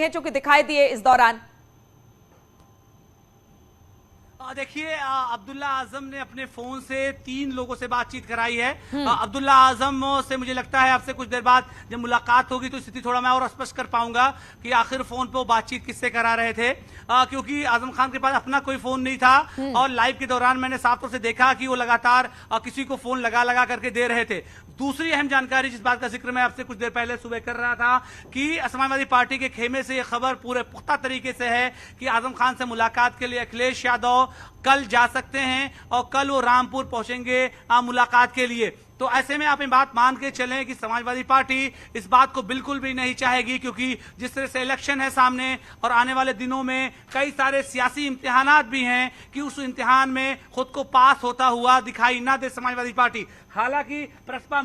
हैं जो कि दिखाई दिए इस दौरान? देखिए, अब्दुल्ला आजम ने अपने फोन से 3 लोगों से बातचीत कराई है। अब्दुल्ला आजम से मुझे लगता है आपसे कुछ देर बाद जब मुलाकात होगी तो स्थिति थोड़ा मैं और स्पष्ट कर पाऊंगा कि आखिर फोन पे वो बातचीत किससे करा रहे थे, क्योंकि आजम खान के पास अपना कोई फोन नहीं था और लाइव के दौरान मैंने साफ तौर से देखा कि वो लगातार किसी को फोन लगा लगा करके दे रहे थे। दूसरी अहम जानकारी जिस बात का जिक्र मैं आपसे कुछ देर पहले सुबह कर रहा था कि समाजवादी पार्टी के खेमे से यह खबर पूरे पुख्ता तरीके से है कि आजम खान से मुलाकात के लिए अखिलेश यादव कल जा सकते हैं और कल वो रामपुर पहुंचेंगे मुलाकात के लिए। तो ऐसे में आप ये बात मान के चलें कि समाजवादी पार्टी इस बात को बिल्कुल भी नहीं चाहेगी, क्योंकि जिस तरह से इलेक्शन है सामने और आने वाले दिनों में कई सारे सियासी इम्तिहानात भी हैं कि उस इम्तिहान में खुद को पास होता हुआ दिखाई ना दे समाजवादी पार्टी। हालांकि प्रसपा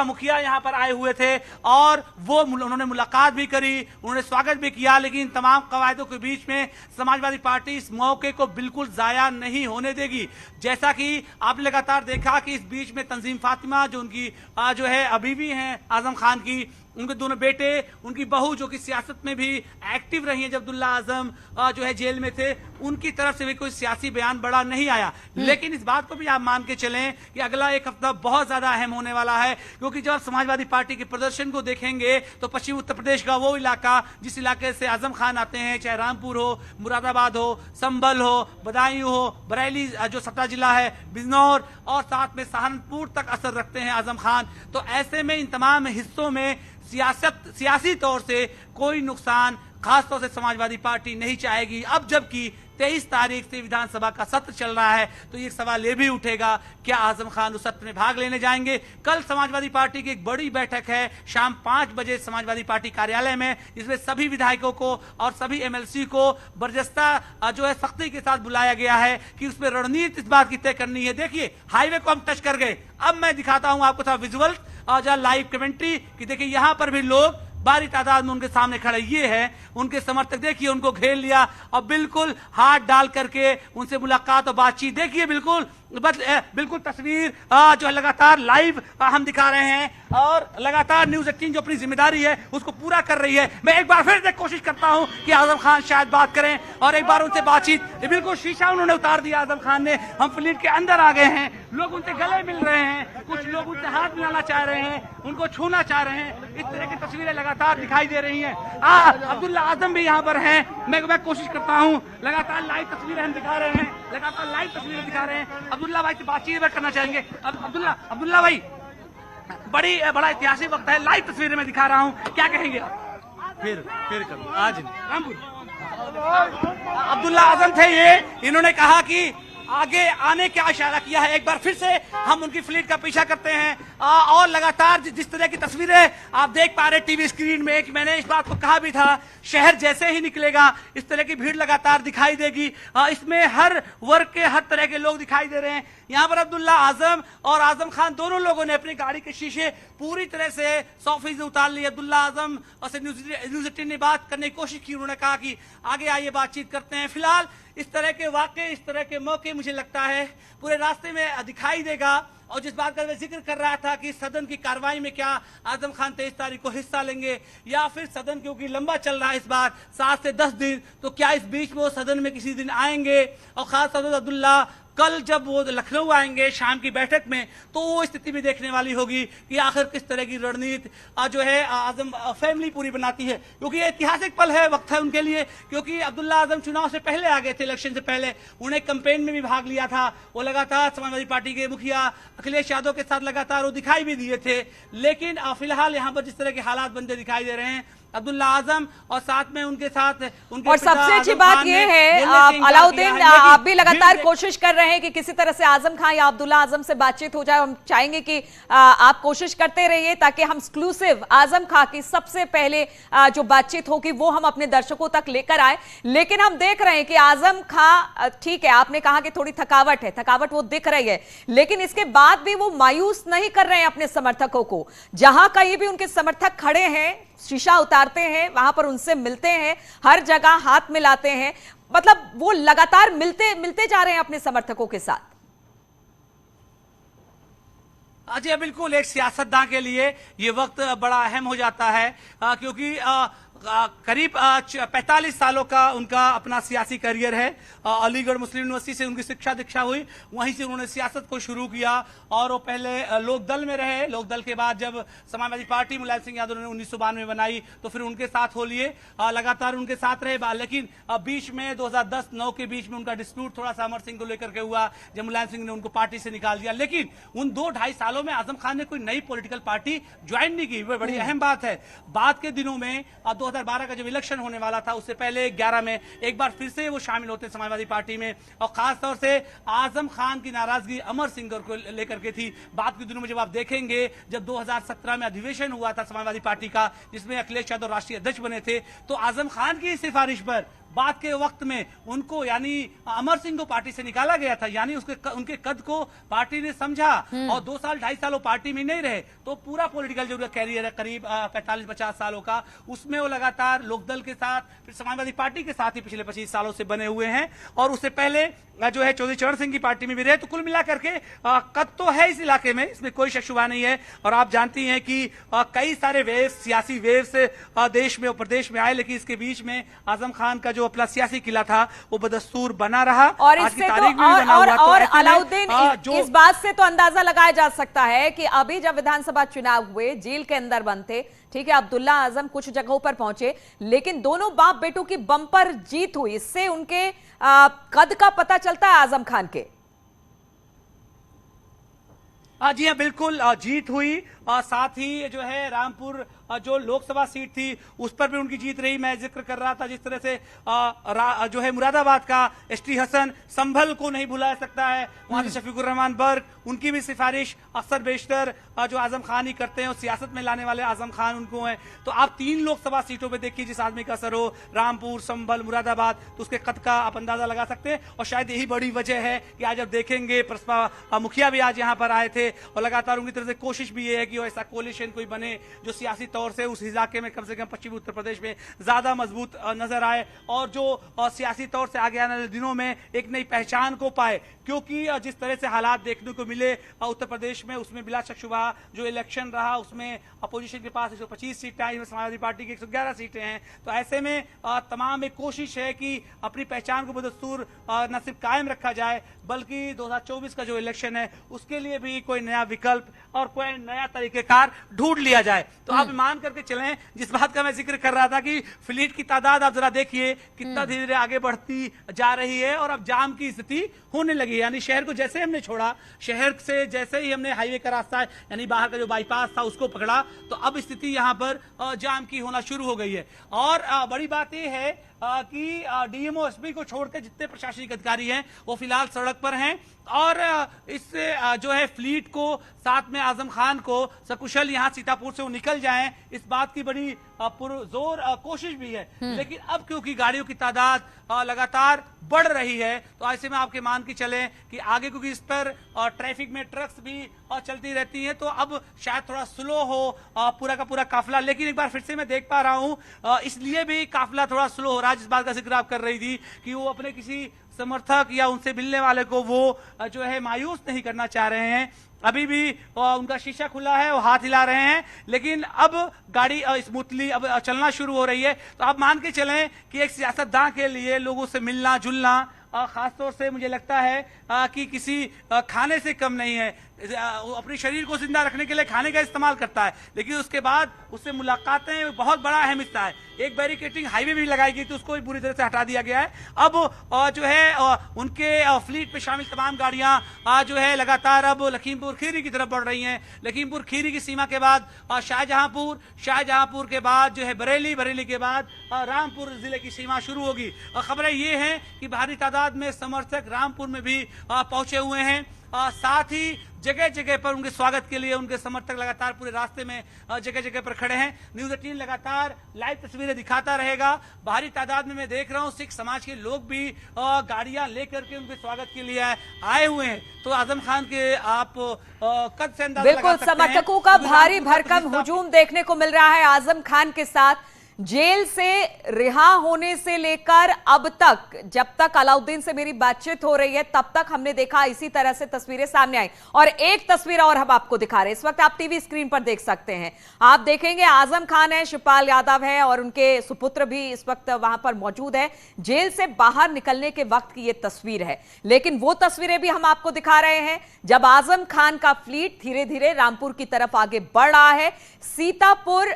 मुखिया यहां पर आए हुए थे और वो उन्होंने मुलाकात भी करी, उन्होंने स्वागत भी किया, लेकिन तमाम कवायदों के बीच में समाजवादी पार्टी इस मौके को बिल्कुल जाया नहीं होने देगी। जैसा कि आपने लगातार देखा कि इस बीच में तंजीम फातिमा जो उनकी जो है अभी भी हैं आजम खान की, उनके दोनों बेटे, उनकी बहू जो कि सियासत में भी एक्टिव रही है जब अब्दुल्ला आजम जो है जेल में थे, उनकी तरफ से भी कोई सियासी बयान बड़ा नहीं आया। लेकिन इस बात को भी आप मान के चलें कि अगला एक हफ्ता बहुत ज्यादा अहम होने वाला है, क्योंकि जब समाजवादी पार्टी के प्रदर्शन को देखेंगे तो पश्चिमी उत्तर प्रदेश का वो इलाका जिस इलाके से आजम खान आते हैं, चाहे रामपुर हो, मुरादाबाद हो, संभल हो, बदायूं हो, बरेली जो सतना जिला है, बिजनौर और साथ में सहारनपुर तक असर रखते हैं आजम खान। तो ऐसे में इन तमाम हिस्सों में सियासी तौर से कोई नुकसान खासतौर से समाजवादी पार्टी नहीं चाहेगी। अब जबकि 23 तारीख से विधानसभा का सत्र चल रहा है तो ये सवाल ये भी उठेगा क्या आजम खान उस सत्र में भाग लेने जाएंगे। कल समाजवादी पार्टी की एक बड़ी बैठक है शाम 5 बजे समाजवादी पार्टी कार्यालय में, जिसमें सभी विधायकों को और सभी एमएलसी को बर्जस्ता जो है सख्ती के साथ बुलाया गया है कि उसमें रणनीति इस बात की तय करनी है। देखिए, हाईवे को हम टच कर गए, अब मैं दिखाता हूं आपको था विजुअल और लाइव कमेंट्री कि देखिए यहां पर भी लोग भारी तादाद में उनके सामने खड़े, ये है उनके समर्थक, देखिए उनको घेर लिया और बिल्कुल हाथ डाल करके उनसे मुलाकात और बातचीत। देखिए बिल्कुल तस्वीर जो है लगातार लाइव हम दिखा रहे हैं और लगातार न्यूज़ 18 जो अपनी जिम्मेदारी है उसको पूरा कर रही है। मैं एक बार फिर से कोशिश करता हूं कि आजम खान शायद बात करें और एक बार उनसे बातचीत। बिल्कुल शीशा उन्होंने उतार दिया आजम खान ने, हम फ्लीट के अंदर आ गए हैं, लोग उनसे गले मिल रहे हैं, कुछ लोग उनसे हाथ मिलाना चाह रहे हैं, उनको छूना चाह रहे हैं, इस तरह की तस्वीरें लगातार दिखाई दे रही हैं। अब्दुल्ला आजम भी यहाँ पर हैं, मैं कोशिश करता हूँ, लगातार लाइव तस्वीरें हम दिखा रहे हैं, लगातार लाइव तस्वीरें दिखा रहे हैं। अब्दुल्ला भाई से बातचीत करना चाहेंगे। अब्दुल्ला भाई, बड़ा ऐतिहासिक वक्त है, लाइव तस्वीरें मैं दिखा रहा हूँ, क्या कहेंगे आप? फिर करो आज रामपुर अब्दुल्ला आजम थे ये, इन्होंने कहा कि आगे आने का इशारा किया है। एक बार फिर से हम उनकी फ्लीट का पीछा करते हैं और लगातार जिस तरह की तस्वीरें आप देख पा रहे टीवी स्क्रीन में, कि मैंने इस बात को कहा भी था, शहर जैसे ही निकलेगा इस तरह की भीड़ लगातार दिखाई देगी। इसमें हर वर्ग के हर तरह के लोग दिखाई दे रहे हैं। यहाँ पर अब्दुल्ला आजम और आजम खान दोनों लोगों ने अपनी गाड़ी के शीशे पूरी तरह से 100% उतार लिए। अब्दुल्ला आजम और न्यूज़ 18 ने बात करने की कोशिश की, उन्होंने कहा कि आगे आइए बातचीत करते हैं। फिलहाल इस तरह के वाकये, इस तरह के मौके मुझे लगता है पूरे रास्ते में दिखाई देगा। और जिस बात का मैं जिक्र कर रहा था कि सदन की कार्रवाई में क्या आजम खान 23 तारीख को हिस्सा लेंगे या फिर सदन क्योंकि लंबा चल रहा है इस बार 7 से 10 दिन, तो क्या इस बीच में वो सदन में किसी दिन आएंगे। और खास तौर पर अब्दुल्ला कल जब वो लखनऊ आएंगे शाम की बैठक में, तो वो स्थिति भी देखने वाली होगी कि आखिर किस तरह की रणनीति जो है आजम फैमिली पूरी बनाती है, क्योंकि ये ऐतिहासिक पल है, वक्त है उनके लिए। क्योंकि अब्दुल्ला आजम चुनाव से पहले आ गए थे, इलेक्शन से पहले उन्हें कैंपेन में भी भाग लिया था, वो लगातार समाजवादी पार्टी के मुखिया अखिलेश यादव के साथ लगातार वो दिखाई भी दिए थे। लेकिन फिलहाल यहाँ पर जिस तरह के हालात बनते दिखाई दे रहे हैं, अब्दुल्ला आजम और साथ में उनके साथ उनके और सबसे अच्छी बात यह है अलाउद्दीन, आप भी लगातार कोशिश कर रहे हैं कि किसी तरह से आजम खान या अब्दुल्ला आजम से बातचीत हो जाए। हम चाहेंगे कि आप कोशिश करते रहिए ताकि हम एक्सक्लूसिव आजम खान की सबसे पहले जो बातचीत होगी वो हम अपने दर्शकों तक लेकर आए। लेकिन हम देख रहे हैं कि आजम खान, ठीक है आपने कहा कि थोड़ी थकावट है, थकावट वो दिख रही है, लेकिन इसके बाद भी वो मायूस नहीं कर रहे हैं अपने समर्थकों को। जहां कहीं भी उनके समर्थक खड़े हैं, शीशा उतारते हैं, वहां पर उनसे मिलते हैं, हर जगह हाथ मिलाते हैं, मतलब वो लगातार मिलते जा रहे हैं अपने समर्थकों के साथ। जी बिल्कुल, एक सियासतदान के लिए ये वक्त बड़ा अहम हो जाता है, क्योंकि करीब 45 सालों का उनका अपना सियासी करियर है। अलीगढ़ मुस्लिम यूनिवर्सिटी से उनकी शिक्षा दीक्षा हुई, वहीं से उन्होंने सियासत को शुरू किया और वो पहले लोकदल में रहे। लोकदल के बाद जब समाजवादी पार्टी मुलायम सिंह यादव ने 1992 में बनाई तो फिर उनके साथ हो लिए, लगातार उनके साथ रहे। लेकिन बीच में 2010-9 के बीच में उनका डिस्प्यूट थोड़ा सा अमर सिंह को लेकर के हुआ, जब मुलायम सिंह ने उनको पार्टी से निकाल दिया। लेकिन उन 2-2.5 सालों में आजम खान ने कोई नई पॉलिटिकल पार्टी ज्वाइन नहीं की, वो बड़ी अहम बात है। बाद के दिनों में 2012 का जब इलेक्शन होने वाला था उससे पहले 11 में एक बार फिर से वो शामिल होते समाजवादी पार्टी में, और खासतौर से आजम खान की नाराजगी अमर सिंह को लेकर के थी। बाद के दिनों में जब आप देखेंगे, जब 2017 में अधिवेशन हुआ था समाजवादी पार्टी का, जिसमें अखिलेश यादव राष्ट्रीय अध्यक्ष बने थे, तो आजम खान की सिफारिश पर बाद के वक्त में उनको यानी अमर सिंह को पार्टी से निकाला गया था। यानी उनके कद को पार्टी ने समझा और 2 साल 2.5 साल वो पार्टी में नहीं रहे, तो पूरा पॉलिटिकल जो कैरियर है करीब 45-50 सालों का, उसमें वो लगातार लोकदल के साथ, फिर समाजवादी पार्टी के साथ ही पिछले 25 सालों से बने हुए हैं। और उससे पहले जो है चौधरी चरण सिंह की पार्टी में भी रहे। तो कुल मिलाकर के कद तो है इस इलाके में, इसमें कोई शक शुबा नहीं है। और आप जानती हैं कि कई सारे वेव्स, सियासी वेव्स देश में और प्रदेश में आए, लेकिन इसके बीच में आजम खान का जो अपना सियासी किला था वो बदस्तूर बना रहा। और इससे और अलाउद्दीन, इस बात से तो अंदाजा लगाया जा सकता है कि अभी जब विधानसभा चुनाव हुए, जेल के अंदर बंद थे, ठीक है, अब्दुल्ला आजम कुछ जगहों पर पहुंचे, लेकिन दोनों बाप बेटों की बम्पर जीत हुई। इससे उनके कद का पता चलता है आजम खान के। जी हाँ, बिल्कुल जीत हुई। साथ ही जो है रामपुर जो लोकसभा सीट थी उस पर भी उनकी जीत रही। मैं जिक्र कर रहा था जिस तरह से जो है मुरादाबाद का एसटी हसन, संभल को नहीं भुला सकता है, वहां से शफीकुर रहमान बर्क, उनकी भी सिफारिश अक्सर बेशतर जो आजम खान ही करते हैं, और सियासत में लाने वाले आजम खान उनको हैं। तो आप 3 लोकसभा सीटों पे देखिए जिस आदमी का असर हो, रामपुर, संभल, मुरादाबाद, तो उसके कद का आप अंदाजा लगा सकते हैं। और शायद यही बड़ी वजह है कि आज जब देखेंगे प्रसपा मुखिया भी आज यहाँ पर आए थे, और लगातार उनकी तरफ से कोशिश भी ये है कि ऐसा कोलिशन कोई बने जो सियासी तौर से उस इलाके में कम से कम पश्चिमी उत्तर प्रदेश में ज्यादा मजबूत नजर आए, और जो सियासी तौर से आगे आने वाले दिनों में एक नई पहचान को पाए। क्योंकि जिस तरह से हालात देखने को मिले उत्तर प्रदेश में, उसमें बिला शक शुबा जो इलेक्शन रहा उसमें अपोजिशन के पास 125 सीटें आई, समाजवादी पार्टी की 111 सीटें हैं। तो ऐसे में तमाम एक कोशिश है कि अपनी पहचान को बदस्तूर न सिर्फ कायम रखा जाए, बल्कि 2024 का जो इलेक्शन है उसके लिए भी कोई नया विकल्प और कोई नया तरीकेकार ढूंढ लिया जाए। तो आप मान करके चलें, जिस बात का मैं जिक्र कर रहा था कि फ्लीट की तादाद आप जरा देखिए कितना धीरे धीरे आगे बढ़ती जा रही है, और अब जाम की स्थिति होने लगी है। यानी शहर को जैसे हमने छोड़ा, शहर से जैसे ही हमने हाईवे का रास्ता यानी बाहर का जो बाईपास था उसको पकड़ा, तो अब स्थिति यहाँ पर जाम की होना शुरू हो गई है। और बड़ी बात यह है कि डीएमओ एसपी को छोड़कर जितने प्रशासनिक अधिकारी हैं वो फिलहाल सड़क पर हैं, और इससे जो है फ्लीट को साथ में आजम खान को सकुशल यहाँ सीतापुर से वो निकल जाएं, इस बात की बड़ी पुरजोर कोशिश भी है। लेकिन अब क्योंकि गाड़ियों की तादाद लगातार बढ़ रही है, तो ऐसे में आपके मान के चलें कि आगे क्योंकि इस पर ट्रैफिक में ट्रक्स भी चलती रहती हैं, तो अब शायद थोड़ा स्लो हो पूरा का पूरा काफिला। लेकिन एक बार फिर से मैं देख पा रहा हूं इसलिए भी काफिला थोड़ा स्लो हो रहा है, जिस बात का जिक्र आप कर रही थी कि वो अपने किसी समर्थक या उनसे मिलने वाले को वो जो है मायूस नहीं करना चाह रहे हैं। अभी भी उनका शीशा खुला है, वो हाथ हिला रहे हैं, लेकिन अब गाड़ी स्मूथली अब चलना शुरू हो रही है। तो आप मान के चलें कि एक सियासतदान के लिए लोगों से मिलना जुलना खासतौर से मुझे लगता है कि किसी खाने से कम नहीं है। अपने शरीर को जिंदा रखने के लिए खाने का इस्तेमाल करता है, लेकिन उसके बाद उससे मुलाकातें बहुत बड़ा अहम हिस्सा है। एक बैरिकेटिंग हाईवे भी लगाई गई थी, उसको भी पूरी तरह से हटा दिया गया है। अब जो है उनके फ्लीट पे शामिल तमाम गाड़ियां जो है लगातार अब लखीमपुर खीरी की तरफ बढ़ रही हैं। लखीमपुर खीरी की सीमा के बाद शाहजहांपुर, शाहजहांपुर के बाद जो है बरेली, बरेली के बाद रामपुर जिले की सीमा शुरू होगी। खबरें ये हैं कि भारी तादाद में समर्थक रामपुर में भी पहुंचे हुए हैं। साथ ही जगह जगह पर उनके स्वागत के लिए उनके समर्थक लगातार पूरे रास्ते में जगह जगह पर खड़े हैं। न्यूज़ 18 लगातार लाइव तस्वीरें दिखाता रहेगा। भारी तादाद में मैं देख रहा हूं सिख समाज के लोग भी गाड़ियां लेकर के उनके स्वागत के लिए आए हुए हैं। तो आजम खान के आप कद से अंदाजा बिल्कुल समर्थकों का भारी भरकम हुजूम देखने को मिल रहा है आजम खान के साथ। जेल से रिहा होने से लेकर अब तक, जब तक अलाउद्दीन से मेरी बातचीत हो रही है तब तक हमने देखा इसी तरह से तस्वीरें सामने आई। और एक तस्वीर और हम आपको दिखा रहे हैं, इस वक्त आप टीवी स्क्रीन पर देख सकते हैं। आप देखेंगे आजम खान है, शिवपाल यादव है और उनके सुपुत्र भी इस वक्त वहां पर मौजूद है। जेल से बाहर निकलने के वक्त की यह तस्वीर है, लेकिन वो तस्वीरें भी हम आपको दिखा रहे हैं जब आजम खान का फ्लीट धीरे धीरे रामपुर की तरफ आगे बढ़ रहा है। सीतापुर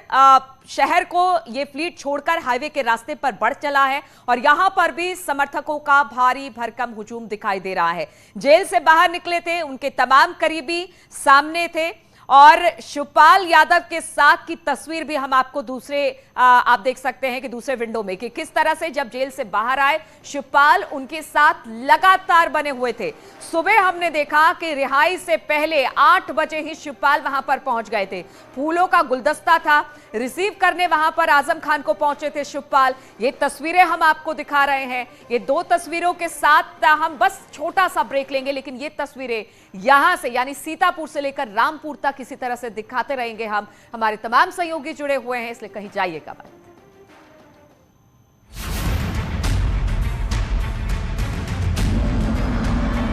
शहर को यह फ्लीट छोड़कर हाईवे के रास्ते पर बढ़ चला है और यहां पर भी समर्थकों का भारी भरकम हुजूम दिखाई दे रहा है। जेल से बाहर निकले थे, उनके तमाम करीबी सामने थे और शिवपाल यादव के साथ की तस्वीर भी हम आपको आप देख सकते हैं कि दूसरे विंडो में कि किस तरह से जब जेल से बाहर आए शिवपाल उनके साथ लगातार बने हुए थे। सुबह हमने देखा कि रिहाई से पहले 8 बजे ही शिवपाल वहां पर पहुंच गए थे। फूलों का गुलदस्ता था, रिसीव करने वहां पर आजम खान को पहुंचे थे शिवपाल। ये तस्वीरें हम आपको दिखा रहे हैं। ये 2 तस्वीरों के साथ हम बस छोटा सा ब्रेक लेंगे, लेकिन ये तस्वीरें यहां से यानी सीतापुर से लेकर रामपुर तक किसी तरह से दिखाते रहेंगे हम। हमारे तमाम सहयोगी जुड़े हुए हैं, इसलिए कहीं जाइएगा मत।